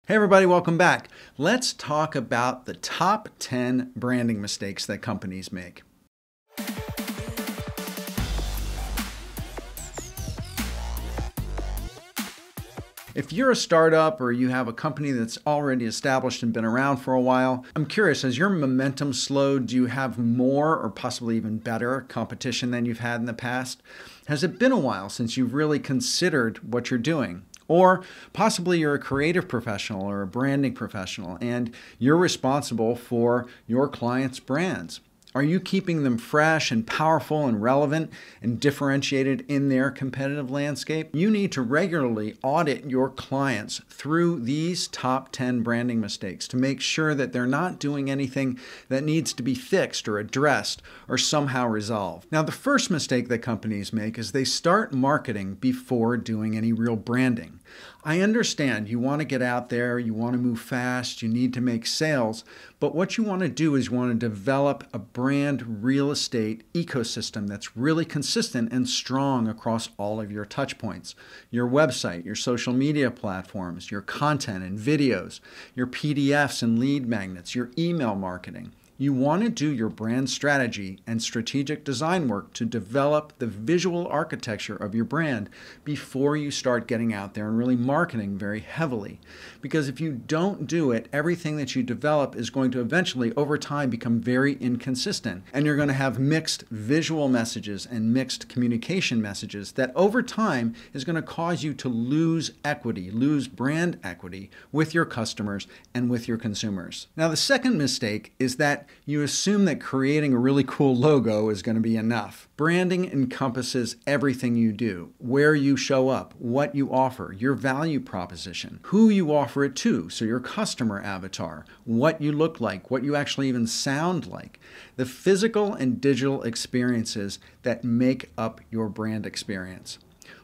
Hey everybody, welcome back. Let's talk about the top 10 branding mistakes that companies make. If you're a startup or you have a company that's already established and been around for a while, I'm curious, has your momentum slowed? Do you have more or possibly even better competition than you've had in the past? Has it been a while since you've really considered what you're doing? Or possibly you're a creative professional or a branding professional and you're responsible for your clients' brands. Are you keeping them fresh and powerful and relevant and differentiated in their competitive landscape? You need to regularly audit your clients through these top 10 branding mistakes to make sure that they're not doing anything that needs to be fixed or addressed or somehow resolved. Now, the first mistake that companies make is they start marketing before doing any real branding. I understand you want to get out there, you want to move fast, you need to make sales, but what you want to do is you want to develop a brand real estate ecosystem that's really consistent and strong across all of your touch points. Your website, your social media platforms, your content and videos, your PDFs and lead magnets, your email marketing. You want to do your brand strategy and strategic design work to develop the visual architecture of your brand before you start getting out there and really marketing very heavily. Because if you don't do it, everything that you develop is going to eventually, over time, become very inconsistent. And you're going to have mixed visual messages and mixed communication messages that over time is going to cause you to lose equity, lose brand equity with your customers and with your consumers. Now, the second mistake is that you assume that creating a really cool logo is going to be enough. Branding encompasses everything you do, where you show up, what you offer, your value proposition, who you offer it to, so your customer avatar, what you look like, what you actually even sound like, the physical and digital experiences that make up your brand experience.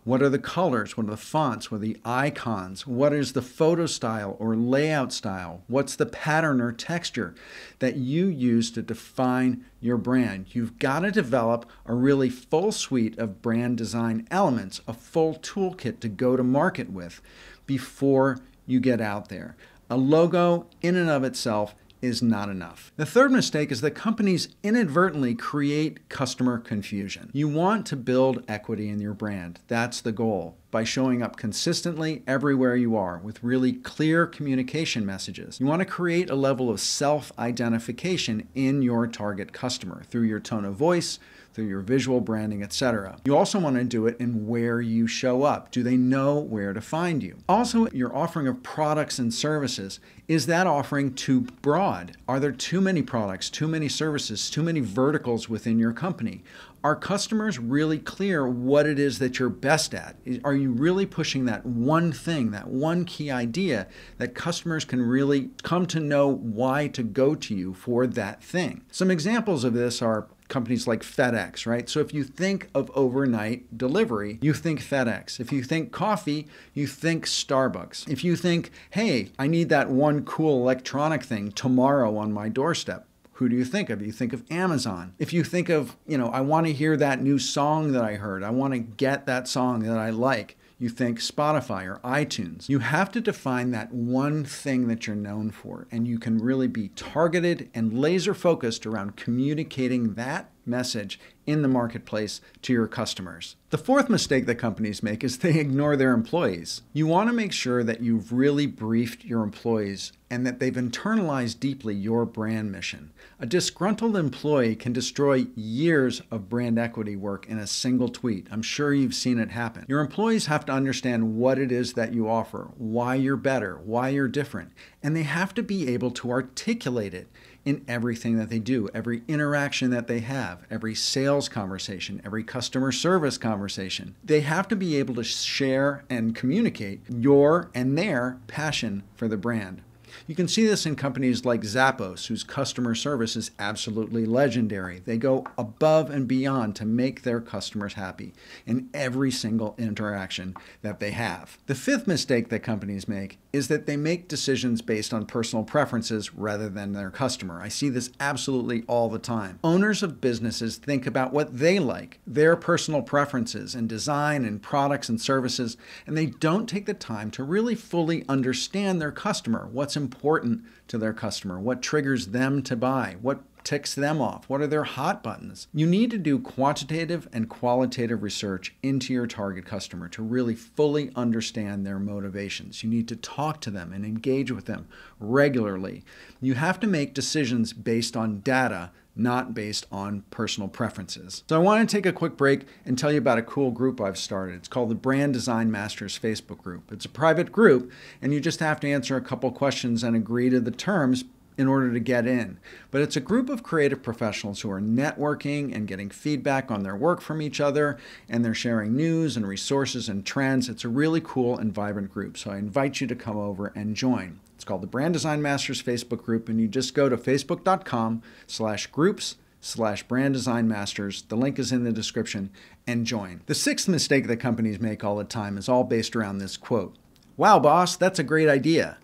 What are the colors? What are the fonts? What are the icons? What is the photo style or layout style? What's the pattern or texture that you use to define your brand? You've got to develop a really full suite of brand design elements, a full toolkit to go to market with before you get out there. A logo in and of itself is not enough. The third mistake is that companies inadvertently create customer confusion. You want to build equity in your brand. That's the goal. By showing up consistently everywhere you are with really clear communication messages. You want to create a level of self-identification in your target customer through your tone of voice, through your visual branding, etc. You also want to do it in where you show up. Do they know where to find you? Also, your offering of products and services, is that offering too broad? Are there too many products, too many services, too many verticals within your company? Are customers really clear what it is that you're best at? Are you really pushing that one thing, that one key idea that customers can really come to know why to go to you for that thing? Some examples of this are companies like FedEx, right? So if you think of overnight delivery, you think FedEx. If you think coffee, you think Starbucks. If you think, hey, I need that one cool electronic thing tomorrow on my doorstep, who do you think of? You think of Amazon. If you think of, I want to hear that new song that I heard, I want to get that song that I like, you think Spotify or iTunes. You have to define that one thing that you're known for, and you can really be targeted and laser focused around communicating that message in the marketplace to your customers. The fourth mistake that companies make is they ignore their employees. You want to make sure that you've really briefed your employees and that they've internalized deeply your brand mission. A disgruntled employee can destroy years of brand equity work in a single tweet. I'm sure you've seen it happen. Your employees have to understand what it is that you offer, why you're better, why you're different, and they have to be able to articulate it in everything that they do, every interaction that they have, every sales conversation, every customer service conversation. They have to be able to share and communicate your and their passion for the brand. You can see this in companies like Zappos, whose customer service is absolutely legendary. They go above and beyond to make their customers happy in every single interaction that they have. The fifth mistake that companies make is that they make decisions based on personal preferences rather than their customer. I see this absolutely all the time. Owners of businesses think about what they like, their personal preferences in design and products and services, and they don't take the time to really fully understand their customer, what's important to their customer, what triggers them to buy, what ticks them off, what are their hot buttons. You need to do quantitative and qualitative research into your target customer to really fully understand their motivations. You need to talk to them and engage with them regularly. You have to make decisions based on data, not based on personal preferences. So I want to take a quick break and tell you about a cool group I've started. It's called the Brand Design Masters Facebook group. It's a private group, and you just have to answer a couple questions and agree to the terms in order to get in. But it's a group of creative professionals who are networking and getting feedback on their work from each other, and they're sharing news and resources and trends. It's a really cool and vibrant group, so I invite you to come over and join. It's called the Brand Design Masters Facebook group, and you just go to facebook.com/groups/Brand Design Masters. The link is in the description, and join. The sixth mistake that companies make all the time is all based around this quote. "Wow, boss, that's a great idea."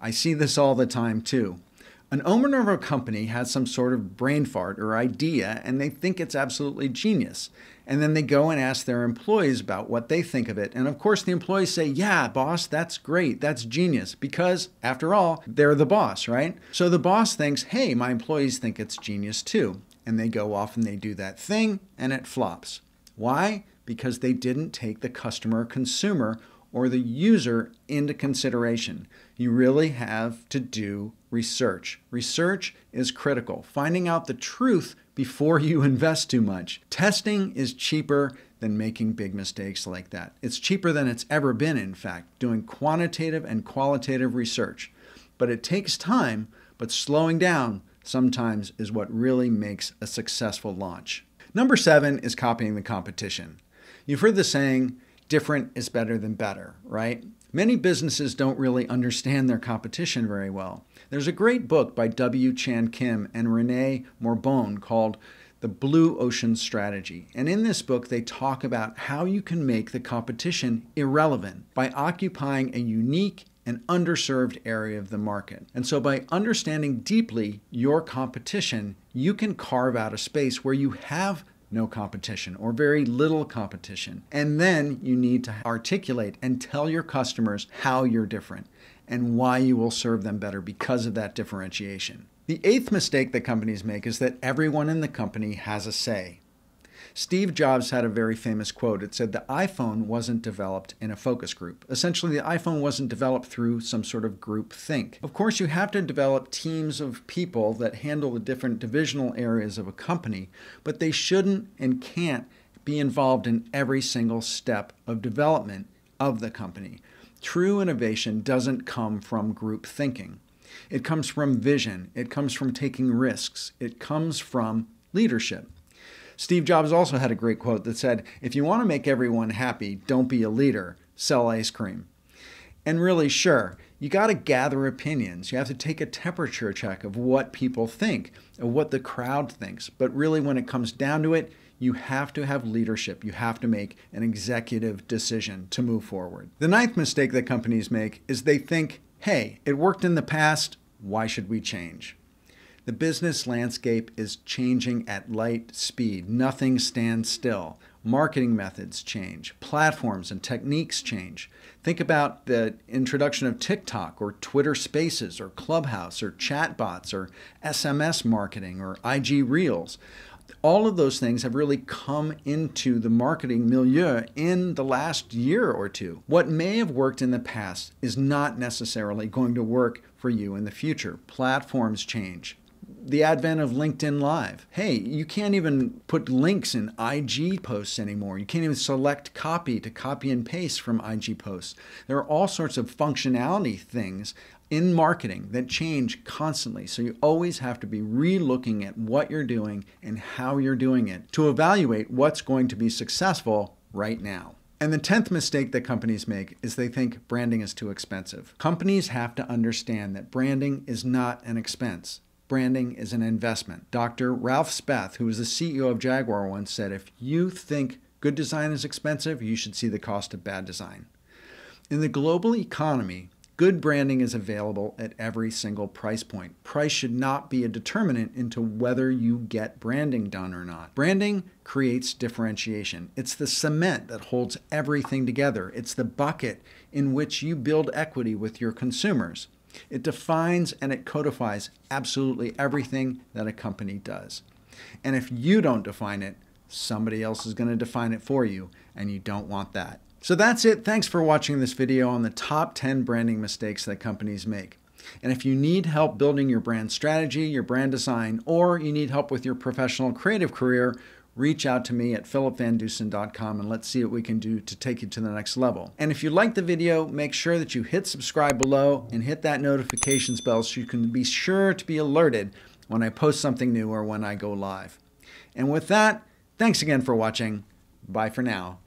I see this all the time too. An owner of a company has some sort of brain fart or idea, and they think it's absolutely genius. And then they go and ask their employees about what they think of it. And of course, the employees say, "Yeah, boss, that's great. That's genius." Because after all, they're the boss, right? So the boss thinks, "Hey, my employees think it's genius too." And they go off and they do that thing, and it flops. Why? Because they didn't take the customer or consumer or the user into consideration. You really have to do research. Research is critical. Finding out the truth before you invest too much. Testing is cheaper than making big mistakes like that. It's cheaper than it's ever been, in fact, doing quantitative and qualitative research. But it takes time, but slowing down sometimes is what really makes a successful launch. Number 7 is copying the competition. You've heard the saying, different is better than better, right? Many businesses don't really understand their competition very well. There's a great book by W. Chan Kim and Renee Morbon called The Blue Ocean Strategy. And in this book, they talk about how you can make the competition irrelevant by occupying a unique and underserved area of the market. And so by understanding deeply your competition, you can carve out a space where you have no competition or very little competition. And then you need to articulate and tell your customers how you're different and why you will serve them better because of that differentiation. The 8th mistake that companies make is that everyone in the company has a say. Steve Jobs had a very famous quote. It said the iPhone wasn't developed in a focus group. Essentially, the iPhone wasn't developed through some sort of group think. Of course, you have to develop teams of people that handle the different divisional areas of a company, but they shouldn't and can't be involved in every single step of development of the company. True innovation doesn't come from group thinking. It comes from vision. It comes from taking risks. It comes from leadership. Steve Jobs also had a great quote that said, "If you want to make everyone happy, don't be a leader, sell ice cream." And really, sure, you got to gather opinions. You have to take a temperature check of what people think, of what the crowd thinks. But really, when it comes down to it, you have to have leadership. You have to make an executive decision to move forward. The 9th mistake that companies make is they think, "Hey, it worked in the past, why should we change?" The business landscape is changing at light speed. Nothing stands still. Marketing methods change. Platforms and techniques change. Think about the introduction of TikTok or Twitter Spaces or Clubhouse or chatbots or SMS marketing or IG Reels. All of those things have really come into the marketing milieu in the last year or two. What may have worked in the past is not necessarily going to work for you in the future. Platforms change. The advent of LinkedIn Live. Hey, you can't even put links in IG posts anymore. You can't even select copy to copy and paste from IG posts. There are all sorts of functionality things in marketing that change constantly. So you always have to be re-looking at what you're doing and how you're doing it to evaluate what's going to be successful right now. And the 10th mistake that companies make is they think branding is too expensive. Companies have to understand that branding is not an expense. Branding is an investment. Dr. Ralph Speth, who was the CEO of Jaguar, once said, if you think good design is expensive, you should see the cost of bad design. In the global economy, good branding is available at every single price point. Price should not be a determinant into whether you get branding done or not. Branding creates differentiation. It's the cement that holds everything together. It's the bucket in which you build equity with your consumers. It defines and it codifies absolutely everything that a company does. And if you don't define it, somebody else is going to define it for you, and you don't want that. So that's it. Thanks for watching this video on the top 10 branding mistakes that companies make. And if you need help building your brand strategy, your brand design, or you need help with your professional creative career, reach out to me at philipvandusen.com and let's see what we can do to take you to the next level. And if you liked the video, make sure that you hit subscribe below and hit that notifications bell so you can be sure to be alerted when I post something new or when I go live. And with that, thanks again for watching. Bye for now.